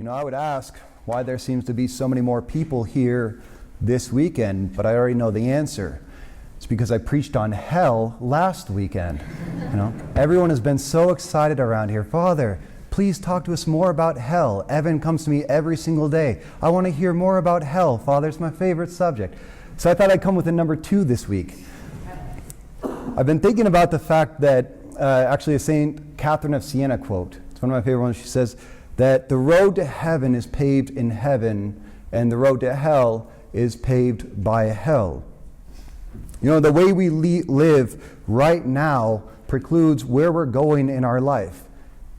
I would ask why there seems to be so many more people here this weekend, but I already know the answer. It's because I preached on hell last weekend. Everyone has been so excited around here. Father, please talk to us more about hell. Evan comes to me every single day. I want to hear more about hell. Father, it's my favorite subject. So I thought I'd come with a number 2 this week. I've been thinking about the fact that actually a St. Catherine of Siena quote. It's one of my favorite ones. She says that the road to heaven is paved in heaven, and the road to hell is paved by hell. The way we live right now precludes where we're going in our life.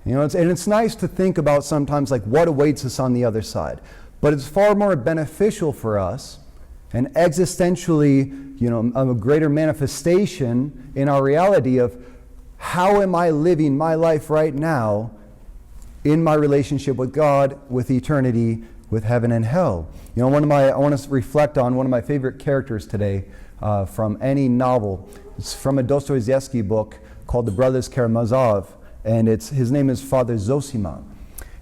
It's nice to think about sometimes like what awaits us on the other side. But it's far more beneficial for us and existentially, a greater manifestation in our reality of how am I living my life right now in my relationship with God, with eternity, with heaven and hell. I want to reflect on one of my favorite characters today from any novel. It's from a Dostoevsky book called The Brothers Karamazov, and his name is Father Zosima.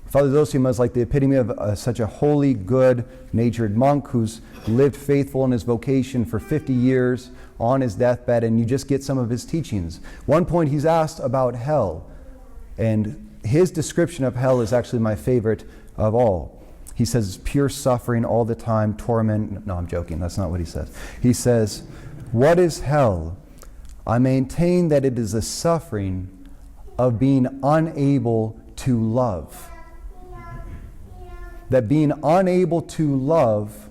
Father Zosima is like the epitome of such a holy, good-natured monk who's lived faithful in his vocation for 50 years on his deathbed, and you just get some of his teachings. One point he's asked about hell, and his description of hell is actually my favorite of all. He says pure suffering all the time, torment. No, I'm joking. That's not what he says. He says, "What is hell? I maintain that it is the suffering of being unable to love." That being unable to love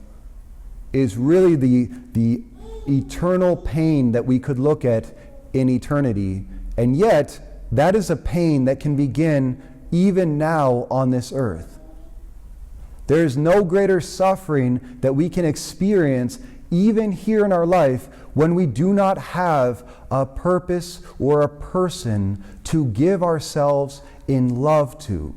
is really the eternal pain that we could look at in eternity. And yet, that is a pain that can begin even now on this earth. There is no greater suffering that we can experience even here in our life when we do not have a purpose or a person to give ourselves in love to.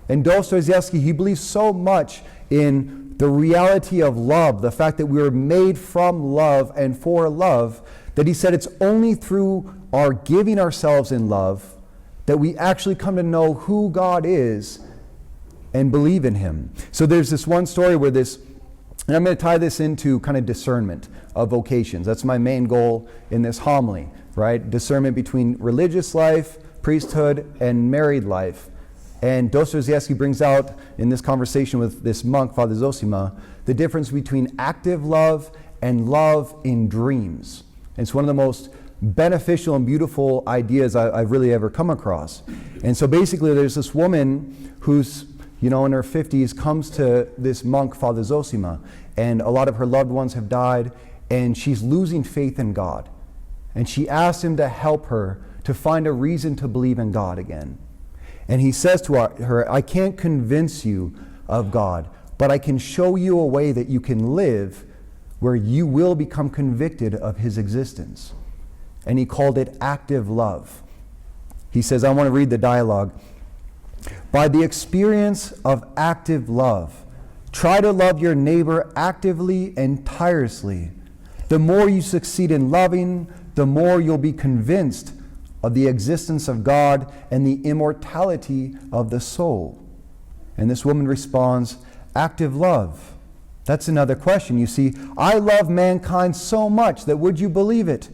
And Dostoevsky, he believes so much in the reality of love, the fact that we were made from love and for love, that he said it's only through our giving ourselves in love that we actually come to know who God is and believe in him. So there's this one story where and I'm going to tie this into kind of discernment of vocations. That's my main goal in this homily, right? Discernment between religious life, priesthood, and married life. And Dostoevsky brings out in this conversation with this monk, Father Zosima, the difference between active love and love in dreams. It's one of the most beneficial and beautiful ideas I've really ever come across. And so basically there's this woman who's, in her 50s, comes to this monk, Father Zosima, and a lot of her loved ones have died, and she's losing faith in God. And she asks him to help her to find a reason to believe in God again. And he says to her, "I can't convince you of God, but I can show you a way that you can live where you will become convicted of his existence." And he called it active love. He says, I want to read the dialogue. "By the experience of active love, try to love your neighbor actively and tirelessly. The more you succeed in loving, the more you'll be convinced of the existence of God and the immortality of the soul." And this woman responds, "Active love. That's another question. You see, I love mankind so much that, would you believe it,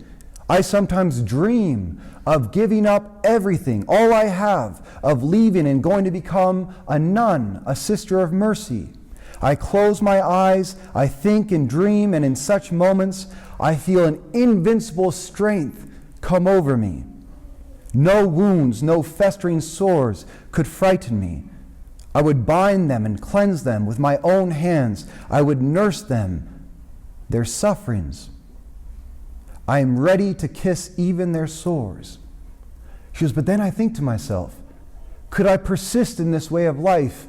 I sometimes dream of giving up everything, all I have, of leaving and going to become a nun, a sister of mercy. I close my eyes, I think and dream, and in such moments I feel an invincible strength come over me. No wounds, no festering sores could frighten me. I would bind them and cleanse them with my own hands. I would nurse them, their sufferings. I am ready to kiss even their sores." She goes, "But then I think to myself, could I persist in this way of life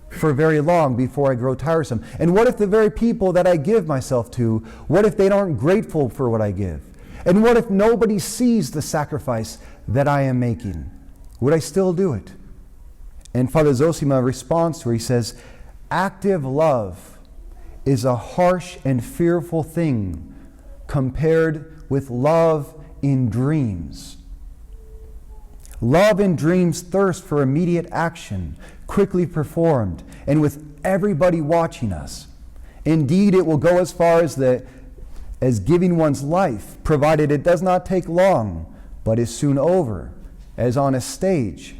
for very long before I grow tiresome? And what if the very people that I give myself to, what if they aren't grateful for what I give? And what if nobody sees the sacrifice that I am making? Would I still do it?" And Father Zosima responds to her. He says, "Active love is a harsh and fearful thing compared with love in dreams. Love and dreams thirst for immediate action, quickly performed, and with everybody watching us. Indeed, it will go as far as giving one's life, provided it does not take long, but is soon over, as on a stage.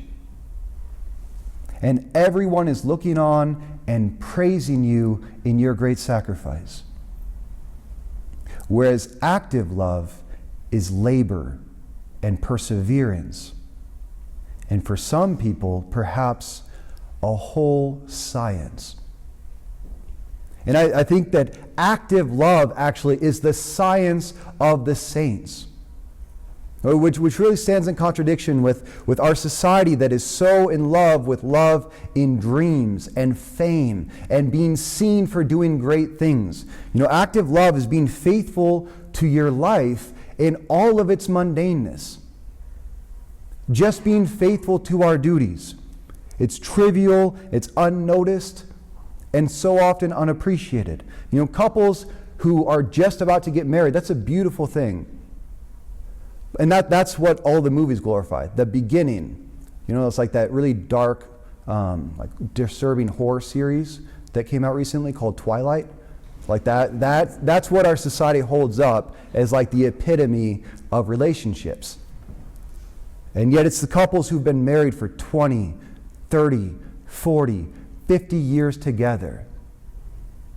And everyone is looking on and praising you in your great sacrifice. Whereas active love is labor and perseverance. And for some people, perhaps a whole science. And I think that active love actually is the science of the saints, which really stands in contradiction with our society that is so in love with love in dreams and fame and being seen for doing great things. Active love is being faithful to your life in all of its mundaneness. Just being faithful to our duties. It's trivial, it's unnoticed, and so often unappreciated. Couples who are just about to get married, that's a beautiful thing. And that's what all the movies glorify, the beginning. It's like that really dark, disturbing horror series that came out recently called Twilight. Like that's what our society holds up as like the epitome of relationships. And yet it's the couples who've been married for 20, 30, 40, 50 years together.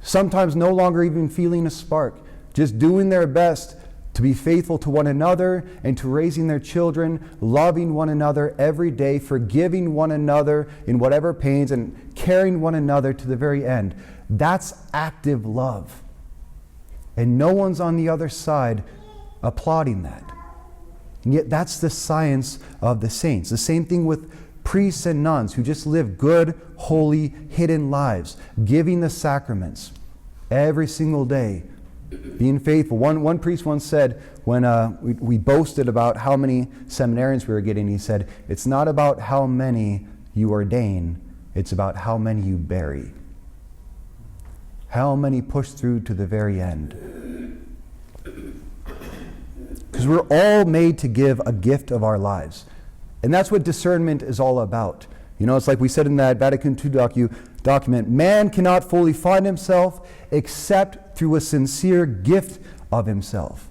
Sometimes no longer even feeling a spark, just doing their best to be faithful to one another and to raising their children, loving one another every day, forgiving one another in whatever pains, and carrying one another to the very end. That's active love. And no one's on the other side applauding that. And yet that's the science of the saints. The same thing with priests and nuns who just live good, holy, hidden lives, giving the sacraments every single day, being faithful. One priest once said, when we boasted about how many seminarians we were getting, he said, "It's not about how many you ordain, it's about how many you bury." How many push through to the very end? Because we're all made to give a gift of our lives. And that's what discernment is all about. It's like we said in that Vatican II document, man cannot fully find himself except through a sincere gift of himself.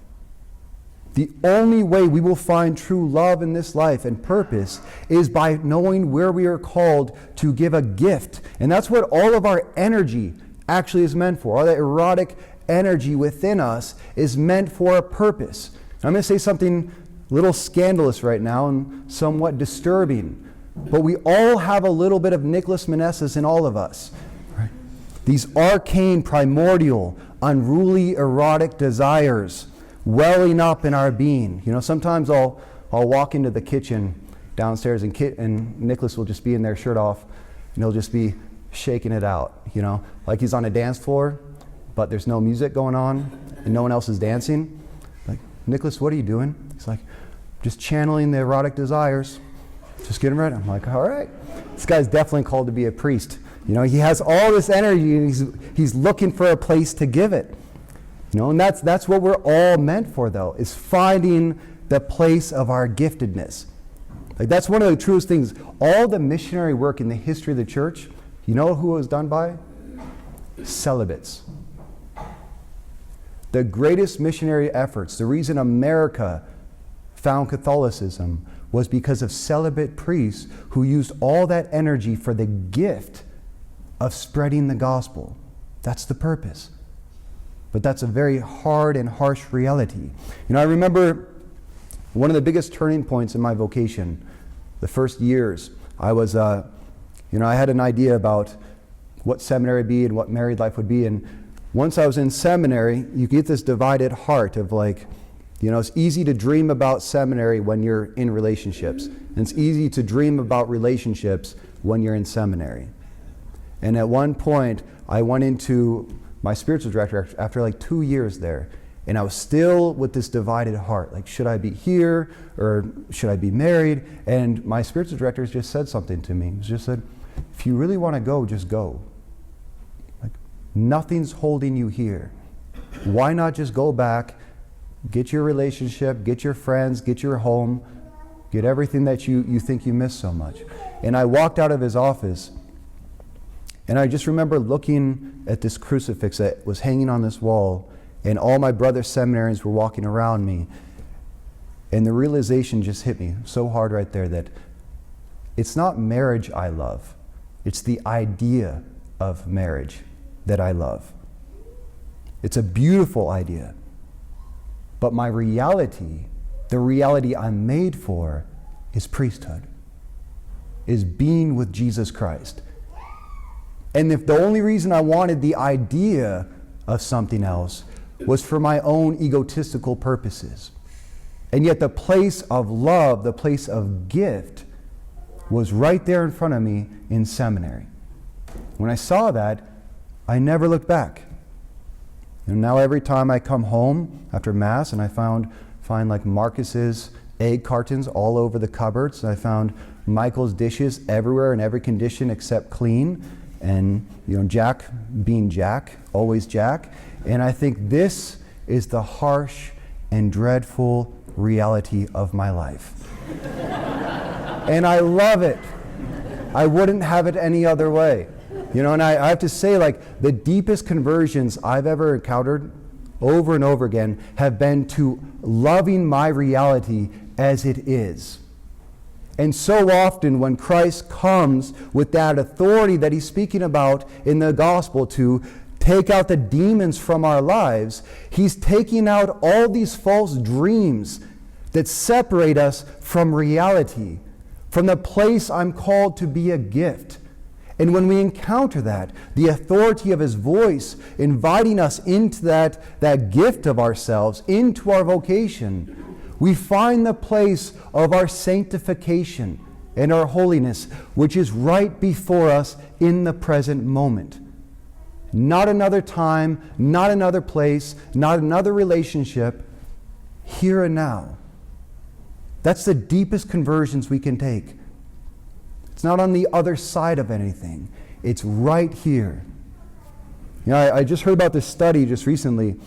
The only way we will find true love in this life and purpose is by knowing where we are called to give a gift. And that's what all of our energy actually is meant for. All that erotic energy within us is meant for a purpose. I'm going to say something a little scandalous right now and somewhat disturbing, but we all have a little bit of Nicholas Manessis in all of us. Right? These arcane, primordial, unruly, erotic desires welling up in our being. Sometimes I'll walk into the kitchen downstairs and Nicholas will just be in there, shirt off, and he'll just be shaking it out, like he's on a dance floor, but there's no music going on and no one else is dancing. Like, Nicholas, what are you doing? He's like, just channeling the erotic desires, just getting ready. I'm like, all right, this guy's definitely called to be a priest. He has all this energy and he's looking for a place to give it. And that's what we're all meant for, though, is finding the place of our giftedness. Like, that's one of the truest things. All the missionary work in the history of the church, who it was done by? Celibates. The greatest missionary efforts, the reason America found Catholicism was because of celibate priests who used all that energy for the gift of spreading the gospel. That's the purpose. But that's a very hard and harsh reality. I remember one of the biggest turning points in my vocation, the first years, I was, I had an idea about what seminary would be and what married life would be. And once I was in seminary, you get this divided heart of like, it's easy to dream about seminary when you're in relationships. And it's easy to dream about relationships when you're in seminary. And at one point, I went into my spiritual director after like 2 years there. And I was still with this divided heart. Like, should I be here or should I be married? And my spiritual director just said something to me. He just said, if you really want to go, just go. Like, nothing's holding you here. Why not just go back, get your relationship, get your friends, get your home, Get everything that you think you miss so much. And I walked out of his office, and I just remember looking at this crucifix that was hanging on this wall, and all my brother seminarians were walking around me. And the realization just hit me so hard right there that it's not marriage I love. It's the idea of marriage that I love. It's a beautiful idea. But my reality, the reality I'm made for, is priesthood, is being with Jesus Christ. And if the only reason I wanted the idea of something else was for my own egotistical purposes, and yet the place of love, the place of gift, was right there in front of me in seminary. When I saw that, I never looked back. And now every time I come home after Mass and I find like Marcus's egg cartons all over the cupboards, and I found Michael's dishes everywhere in every condition except clean, and Jack being Jack, always Jack. And I think this is the harsh and dreadful reality of my life. And I love it. I wouldn't have it any other way. And I have to say, like, the deepest conversions I've ever encountered over and over again have been to loving my reality as it is. And so often when Christ comes with that authority that he's speaking about in the gospel to take out the demons from our lives, he's taking out all these false dreams that separate us from reality, from the place I'm called to be a gift. And when we encounter that, the authority of his voice inviting us into that gift of ourselves, into our vocation, we find the place of our sanctification and our holiness, which is right before us in the present moment. Not another time, not another place, not another relationship, here and now. That's the deepest conversions we can take. It's not on the other side of anything. It's right here. I just heard about this study just recently. It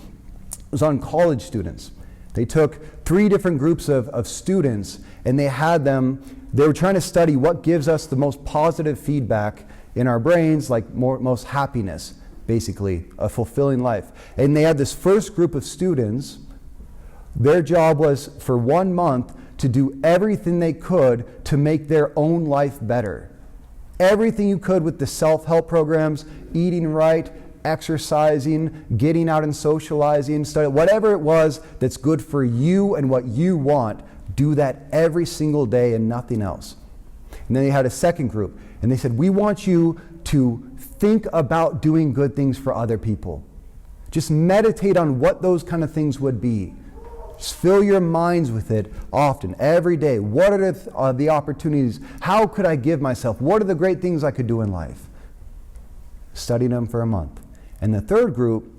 was on college students. They took 3 different groups of students, and they were trying to study what gives us the most positive feedback in our brains, like most happiness, basically, a fulfilling life. And they had this first group of students. Their job was for 1 month to do everything they could to make their own life better. Everything you could with the self-help programs, eating right, exercising, getting out and socializing, whatever it was that's good for you and what you want, do that every single day and nothing else. And then they had a second group, and they said, we want you to think about doing good things for other people. Just meditate on what those kind of things would be. Just fill your minds with it often, every day. What are the opportunities? How could I give myself? What are the great things I could do in life? Studied them for a month. And the third group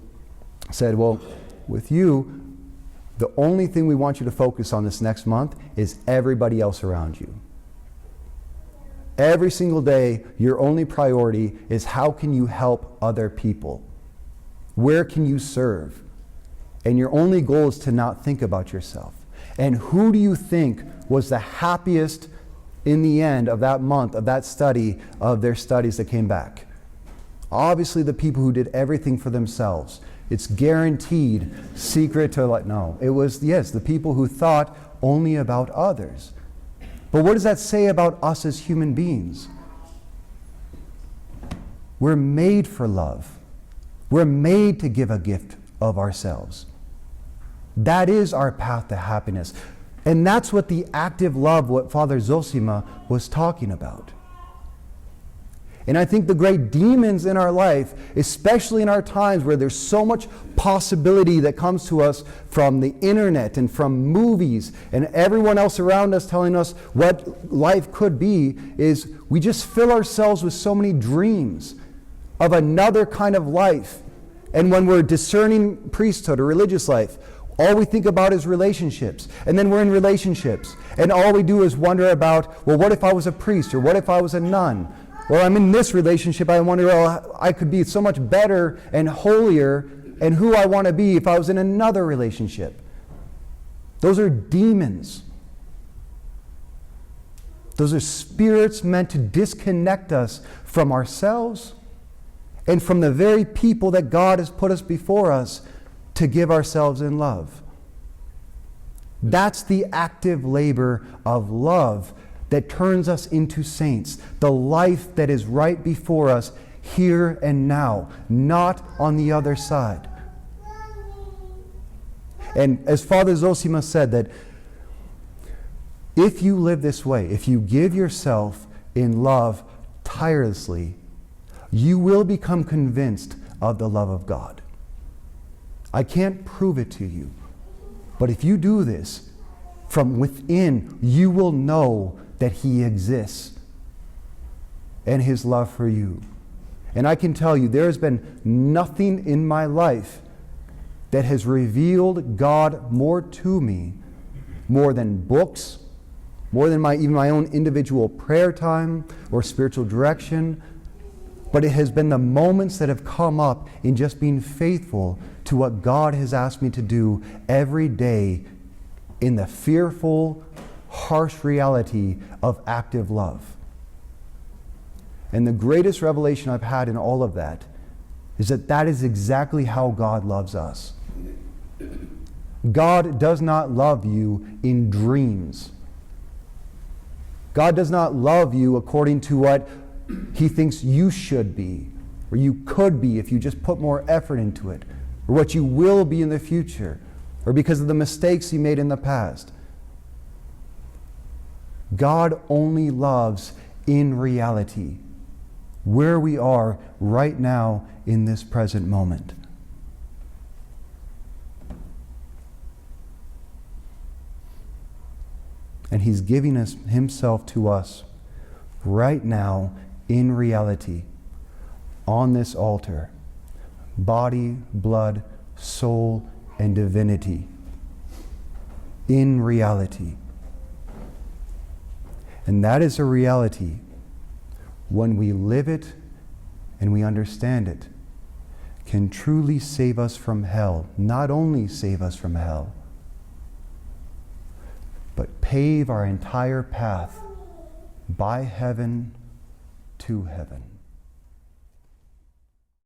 said, well, with you, the only thing we want you to focus on this next month is everybody else around you. Every single day, your only priority is how can you help other people? Where can you serve? And your only goal is to not think about yourself. And who do you think was the happiest in the end of that month, of that study, of their studies that came back? Obviously the people who did everything for themselves. It's guaranteed secret to no. It was, yes, the people who thought only about others. But what does that say about us as human beings? We're made for love. We're made to give a gift of ourselves. That is our path to happiness. And that's what the active love, what Father Zosima was talking about. And I think the great demons in our life, especially in our times where there's so much possibility that comes to us from the internet and from movies and everyone else around us telling us what life could be, is we just fill ourselves with so many dreams of another kind of life. And when we're discerning priesthood or religious life, all we think about is relationships. And then we're in relationships. And all we do is wonder about, well, what if I was a priest? Or what if I was a nun? Or I'm in this relationship, I wonder, well, I could be so much better and holier and who I want to be if I was in another relationship. Those are demons. Those are spirits meant to disconnect us from ourselves and from the very people that God has put us before us to give ourselves in love. That's the active labor of love that turns us into saints. The life that is right before us here and now, not on the other side. And as Father Zosima said, that if you live this way, if you give yourself in love tirelessly, you will become convinced of the love of God. I can't prove it to you, but if you do this, from within, you will know that He exists and His love for you. And I can tell you, there has been nothing in my life that has revealed God more to me, more than books, more than even my own individual prayer time or spiritual direction. But it has been the moments that have come up in just being faithful to what God has asked me to do every day in the fearful, harsh reality of active love. And the greatest revelation I've had in all of that is that that is exactly how God loves us. God does not love you in dreams. God does not love you according to what He thinks you should be, or you could be if you just put more effort into it, or what you will be in the future, or because of the mistakes you made in the past. God only loves in reality, where we are right now in this present moment. And He's giving us Himself to us right now in reality on this altar. Body, blood, soul, and divinity. In reality. And that is a reality when we live it and we understand it, can truly save us from hell. Not only save us from hell, but pave our entire path by heaven to heaven.